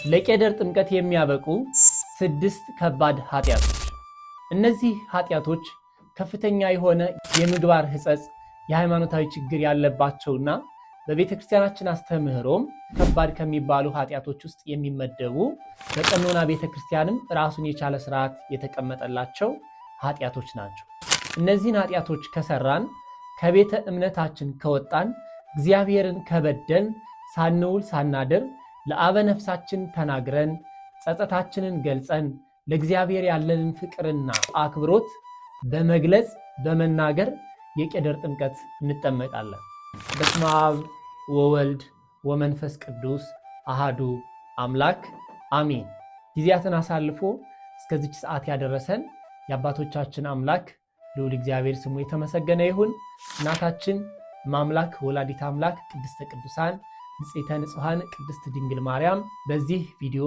ለቄደር ጥምቀት የሚያበቁ 6 ከባድ ኃጢያቶች። እነዚህ ኃጢያቶች ከፍተኛ የሆነ የምግባር ሕጸጽ የሃይማኖታዊ ችግር ያለባቸውና በቤተክርስቲያናችን አስተምህሮም ከባድ ከሚባሉ ኃጢያቶች ውስጥ የሚመደቡ በቀኖና ቤተክርስቲያንም ራሱን የቻለ ስርዓት የተቀመጠላቸው ኃጢያቶች ናቸው። እነዚህን ኃጢያቶች ከሰራን ከቤተ እምነታችን ከወጣን እግዚአብሔርን ከበደን ሳንውል ሳናድር ለአበ ነፍሳችን ተናግረን ጸጸታችንን ገልጸን ለእግዚአብሔር ያለንን ፍቅርና አክብሮት በመግለጽ በመናገር የቄደር ጥምቀት እንጠመቃለን። በስመ አብ ወወልድ ወመንፈስ ቅዱስ አሃዱ አምላክ አሜን። ጊዜያትን አሳልፎ እስከዚች ሰዓት ያደረሰን የአባቶቻችን አምላክ ልዑል እግዚአብሔር ስሙ የተመሰገነ ይሁን። እናታችን ማምላክ ወላዲት አምላክ ቅድስተ ቅዱሳን ንጽሕተ ንጹሐን ቅድስት ድንግል ማርያም በዚህ ቪዲዮ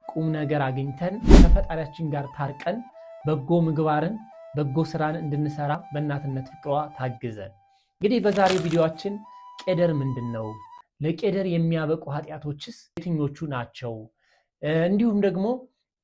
ቁም ነገር አግኝተን ከፈጣሪያችን ጋር ታርቀን በጎ ምግባርን በጎ ስራን እንድንሰራ በእናትነት ፍቅሯ ታግዘን። እንግዲህ በዛሬ ቪዲዮአችን ቄደር ምንድነው? ለቄደር የሚያበቁ ኃጢያቶችስ የትኞቹ ናቸው? እንዲሁም ደግሞ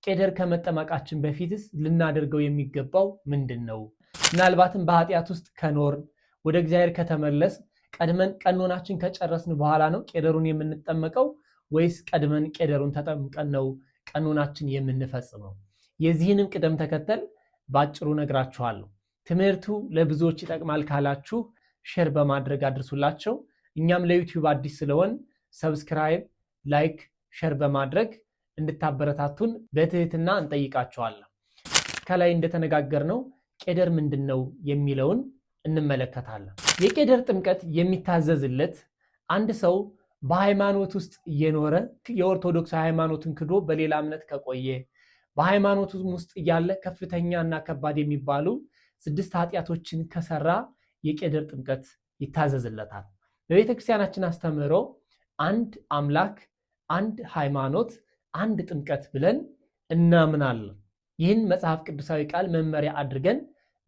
ቄደር ከመጠመቃችን በፊትስ ልናደርገው የሚገባው ምንድነው? ምናልባትም በኃጢያት ውስጥ ከኖርን ወደ እግዚአብሔር ከተመለስ ቀድመን ቀኖናችን ከጨረስን በኋላ ነው ቄደሩን የምንጠመቀው ወይስ ቀድመን ቄደሩን ተጠምቀን ነው ቀኖናችን የምንፈጽመው? የዚህንም ቅደም ተከተል ባጭሩ ነግራችኋለሁ። ትምህርቱ ለብዙዎች ይጠቅማል ካላችሁ ሼር በማድረግ አድርሱላቸው። እኛም ለዩቲዩብ አዲስ ስለሆን ሰብስክራይብ፣ ላይክ፣ ሼር በማድረግ እንድታበረታቱን በትህትና እንጠይቃችኋለን። ከላይ እንደተነጋገርነው ቄደር ምንድነው የሚለውን እንመለከታለን። የቄደር ጥምቀት የሚታዘዝለት አንድ ሰው በሃይማኖት ውስጥ እየኖረ የኦርቶዶክስ ሃይማኖትን ክዶ በሌላ እምነት ከቆየ በሃይማኖቱ ውስጥ እያለ ከፍተኛና ከባድ የሚባሉ 6 ኃጢያቶችን ከሰራ የቄደር ጥምቀት ይታዘዝለታል። በቤተክርስቲያናችን አስተምህሮ አንድ አምላክ፣ አንድ ሃይማኖት፣ አንድ ጥምቀት ብለን እናምናለን። ይህን መጽሐፍ ቅዱሳዊ ቃል መመሪያ አድርገን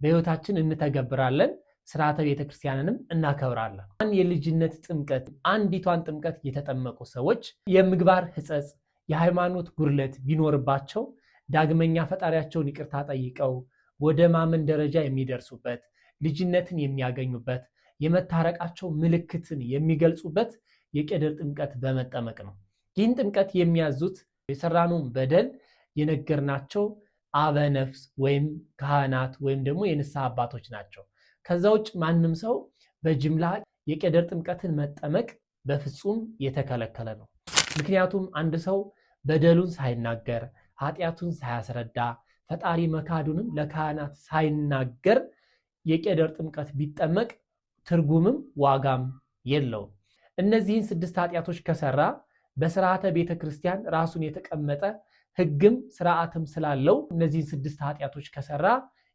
በሕይወታችን እንተገብራለን። ስርዓተ ቤተክርስቲያንንም እናከብራለን። የልጅነት ጥምቀት አንዲቷን ጥምቀት የተጠመቁ ሰዎች የምግባር ሕጸጽ የሃይማኖት ጉድለት ቢኖርባቸው ዳግመኛ ፈጣሪያቸውን ይቅርታ ጠይቀው ወደ ማመን ደረጃ የሚደርሱበት ልጅነትን የሚያገኙበት የመታረቃቸው ምልክትን የሚገልጹበት የቄደር ጥምቀት በመጠመቅ ነው። ይህን ጥምቀት የሚያዙት የሰራነውን በደል የነገርናቸው አበ ነፍስ ወይም ካህናት ወይም ደግሞ የንስሐ አባቶች ናቸው። ከዛ ውጭ ማንም ሰው በጅምላ የቄደር ጥምቀትን መጠመቅ በፍጹም የተከለከለ ነው። ምክንያቱም አንድ ሰው በደሉን ሳይናገር ኃጢያቱን ሳያስረዳ ፈጣሪ መካዱንም ለካህናት ሳይናገር የቄደር ጥምቀት ቢጠመቅ ትርጉምም ዋጋም የለውም። እነዚህን 6 ኃጢያቶች ከሰራ በስርዓተ ቤተክርስቲያን ራሱን የተቀመጠ ሕግም ስርዓትም ስላለው እነዚህን 6 ኃጢያቶች ከሰራ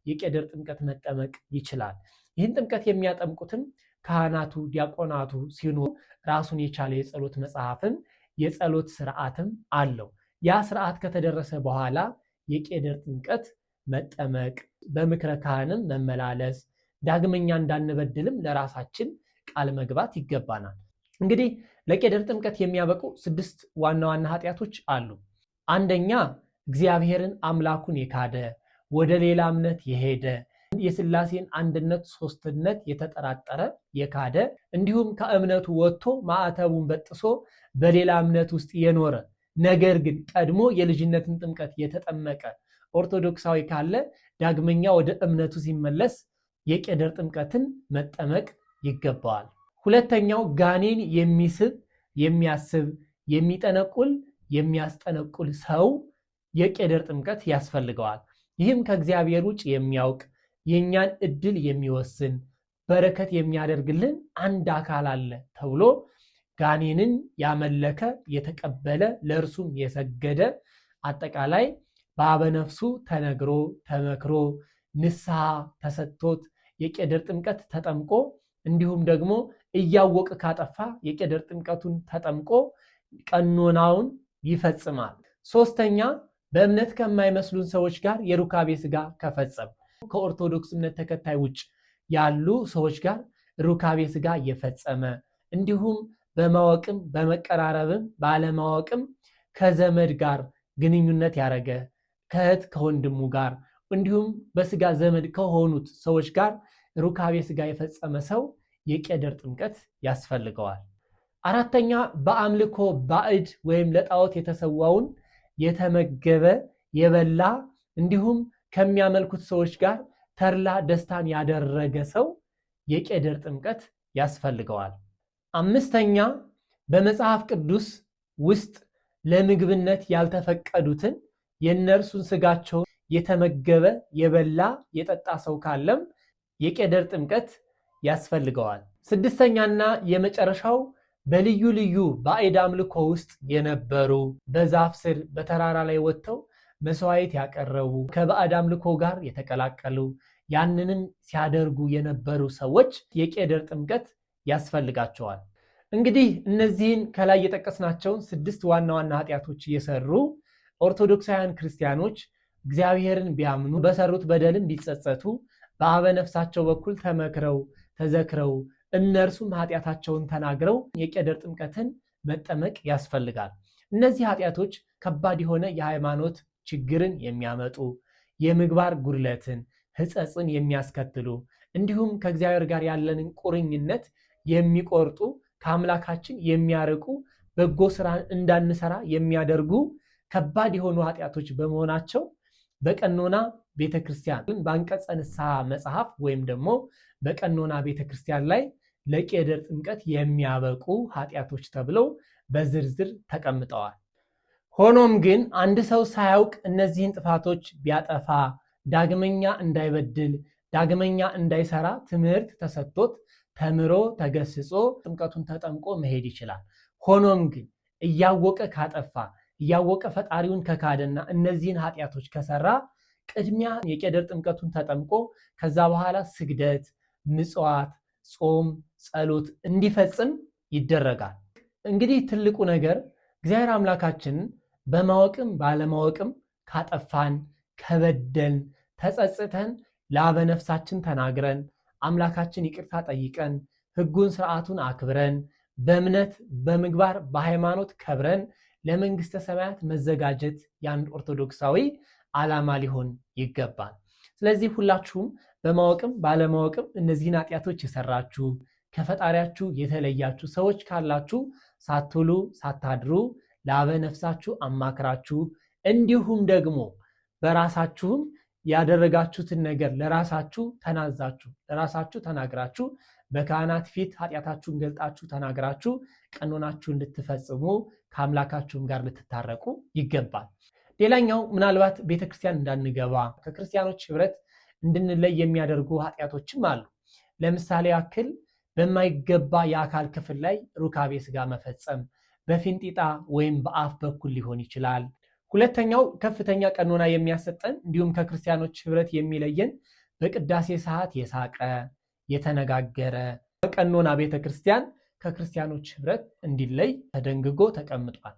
የቄደር ጥምቀት መጠመቅ ይችላል። ይህን ጥምቀት የሚያጠምቁትም ካህናቱ፣ ዲያቆናቱ ሲኖሩ ራሱን የቻለ የጸሎት መጽሐፍም የጸሎት ስርዓትም አለው። ያ ስርዓት ከተደረሰ በኋላ የቄደር ጥምቀት መጠመቅ፣ በምክረ ካህንም መመላለስ፣ ዳግመኛ እንዳንበድልም ለራሳችን ቃል መግባት ይገባናል። እንግዲህ ለቄደር ጥምቀት የሚያበቁ 6 ዋና ዋና ኃጢያቶች አሉ። አንደኛ እግዚአብሔርን አምላኩን የካደ ወደ ሌላ እምነት የሄደ የሥላሴን አንድነት ሶስትነት የተጠራጠረ የካደ እንዲሁም ከእምነቱ ወጥቶ ማዕተቡን በጥሶ በሌላ እምነት ውስጥ የኖረ ነገር ግን ቀድሞ የልጅነትን ጥምቀት የተጠመቀ ኦርቶዶክሳዊ ካለ ዳግመኛ ወደ እምነቱ ሲመለስ የቄደር ጥምቀትን መጠመቅ ይገባዋል። ሁለተኛው ጋኔን የሚስብ የሚያስብ የሚጠነቁል የሚያስጠነቁል ሰው የቄደር ጥምቀት ያስፈልገዋል። ይህም ከእግዚአብሔር ውጭ የሚያውቅ የኛን እድል የሚወስን በረከት የሚያደርግልን አንድ አካል አለ ተብሎ ጋኔንን ያመለከ የተቀበለ ለእርሱም የሰገደ አጠቃላይ በአበነፍሱ ተነግሮ ተመክሮ ንስሐ ተሰጥቶት የቄደር ጥምቀት ተጠምቆ እንዲሁም ደግሞ እያወቀ ካጠፋ የቄደር ጥምቀቱን ተጠምቆ ቀኖናውን ይፈጽማል። ሶስተኛ በእምነት ከማይመስሉን ሰዎች ጋር የሩካቤ ሥጋ ከፈጸም ከኦርቶዶክስ እምነት ተከታይ ውጭ ያሉ ሰዎች ጋር ሩካቤ ሥጋ የፈጸመ እንዲሁም በማወቅም በመቀራረብም ባለማወቅም ከዘመድ ጋር ግንኙነት ያደረገ ከእህት ከወንድሙ ጋር እንዲሁም በስጋ ዘመድ ከሆኑት ሰዎች ጋር ሩካቤ ስጋ የፈጸመ ሰው የቄደር ጥምቀት ያስፈልገዋል። አራተኛ በአምልኮ ባዕድ ወይም ለጣዖት የተሰዋውን የተመገበ የበላ እንዲሁም ከሚያመልኩት ሰዎች ጋር ተድላ ደስታን ያደረገ ሰው የቄደር ጥምቀት ያስፈልገዋል። አምስተኛ በመጽሐፍ ቅዱስ ውስጥ ለምግብነት ያልተፈቀዱትን የእነርሱን ስጋቸውን የተመገበ የበላ የጠጣ ሰው ካለም የቄደር ጥምቀት ያስፈልገዋል። ስድስተኛና የመጨረሻው በልዩ ልዩ ባዕድ አምልኮ ውስጥ የነበሩ በዛፍ ስር በተራራ ላይ ወጥተው መስዋዕት ያቀረቡ ከባዕድ አምልኮ ጋር የተቀላቀሉ ያንንም ሲያደርጉ የነበሩ ሰዎች የቄደር ጥምቀት ያስፈልጋቸዋል። እንግዲህ እነዚህን ከላይ የጠቀስናቸውን 6 ዋና ዋና ኃጢአቶች እየሰሩ ኦርቶዶክሳውያን ክርስቲያኖች እግዚአብሔርን ቢያምኑ በሰሩት በደልም ቢጸጸቱ በአበ ነፍሳቸው በኩል ተመክረው ተዘክረው እነርሱም ኃጢአታቸውን ተናግረው የቄደር ጥምቀትን መጠመቅ ያስፈልጋል። እነዚህ ኃጢአቶች ከባድ የሆነ የሃይማኖት ችግርን የሚያመጡ የምግባር ጉድለትን ሕጸጽን የሚያስከትሉ እንዲሁም ከእግዚአብሔር ጋር ያለንን ቁርኝነት የሚቆርጡ ከአምላካችን የሚያርቁ በጎ ስራን እንዳንሰራ የሚያደርጉ ከባድ የሆኑ ኃጢአቶች በመሆናቸው በቀኖና ቤተክርስቲያን በአንቀጸ ንስሐ መጽሐፍ ወይም ደግሞ በቀኖና ቤተክርስቲያን ላይ ለቄደር ጥምቀት የሚያበቁ ኃጢአቶች ተብለው በዝርዝር ተቀምጠዋል። ሆኖም ግን አንድ ሰው ሳያውቅ እነዚህን ጥፋቶች ቢያጠፋ ዳግመኛ እንዳይበድል ዳግመኛ እንዳይሰራ ትምህርት ተሰጥቶት ተምሮ ተገስጾ ጥምቀቱን ተጠምቆ መሄድ ይችላል። ሆኖም ግን እያወቀ ካጠፋ እያወቀ ፈጣሪውን ከካደና እነዚህን ኃጢአቶች ከሰራ ቅድሚያ የቄደር ጥምቀቱን ተጠምቆ ከዛ በኋላ ስግደት፣ ምጽዋት፣ ጾም፣ ጸሎት እንዲፈጽም ይደረጋል። እንግዲህ ትልቁ ነገር እግዚአብሔር አምላካችንን በማወቅም ባለማወቅም ካጠፋን ከበደልን ተጸጽተን ለአበ ነፍሳችን ተናግረን አምላካችን ይቅርታ ጠይቀን ሕጉን ስርዓቱን አክብረን በእምነት በምግባር በሃይማኖት ከብረን ለመንግስተ ሰማያት መዘጋጀት ያን ኦርቶዶክሳዊ ዓላማ ሊሆን ይገባል። ስለዚህ ሁላችሁም በማወቅም ባለማወቅም እነዚህን ኃጢአቶች የሰራችሁ ከፈጣሪያችሁ የተለያችሁ ሰዎች ካላችሁ ሳትውሉ ሳታድሩ ለአበ ነፍሳችሁ አማክራችሁ እንዲሁም ደግሞ በራሳችሁም ያደረጋችሁትን ነገር ለራሳችሁ ተናዛችሁ ለራሳችሁ ተናግራችሁ በካህናት ፊት ኃጢአታችሁን ገልጣችሁ ተናግራችሁ ቀኖናችሁን እንድትፈጽሙ ከአምላካችሁም ጋር ልትታረቁ ይገባል። ሌላኛው ምናልባት ቤተክርስቲያን እንዳንገባ ከክርስቲያኖች ህብረት እንድንለይ የሚያደርጉ ኃጢአቶችም አሉ። ለምሳሌ ያክል በማይገባ የአካል ክፍል ላይ ሩካቤ ስጋ መፈጸም በፊንጢጣ ወይም በአፍ በኩል ሊሆን ይችላል። ሁለተኛው ከፍተኛ ቀኖና የሚያሰጠን እንዲሁም ከክርስቲያኖች ህብረት የሚለየን በቅዳሴ ሰዓት የሳቀ የተነጋገረ በቀኖና ቤተክርስቲያን ከክርስቲያኖች ህብረት እንዲለይ ተደንግጎ ተቀምጧል።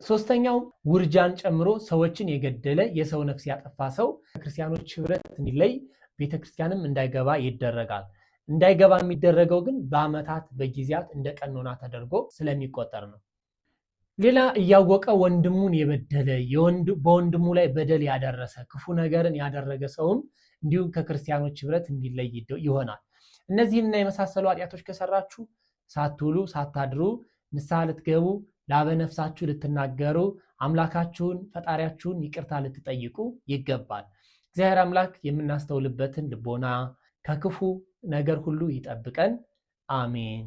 ሶስተኛው ውርጃን ጨምሮ ሰዎችን የገደለ የሰው ነፍስ ያጠፋ ሰው ከክርስቲያኖች ህብረት እንዲለይ ቤተክርስቲያንም እንዳይገባ ይደረጋል። እንዳይገባ የሚደረገው ግን በአመታት በጊዜያት እንደ ቀኖና ተደርጎ ስለሚቆጠር ነው። ሌላ እያወቀ ወንድሙን የበደለ በወንድሙ ላይ በደል ያደረሰ ክፉ ነገርን ያደረገ ሰውም እንዲሁም ከክርስቲያኖች ህብረት እንዲለይ ይሆናል። እነዚህንና የመሳሰሉ ኃጢአቶች ከሰራችሁ ሳትውሉ ሳታድሩ ንስሐ ልትገቡ ለአበ ነፍሳችሁ ልትናገሩ አምላካችሁን ፈጣሪያችሁን ይቅርታ ልትጠይቁ ይገባል። እግዚአብሔር አምላክ የምናስተውልበትን ልቦና ከክፉ ነገር ሁሉ ይጠብቀን። አሜን።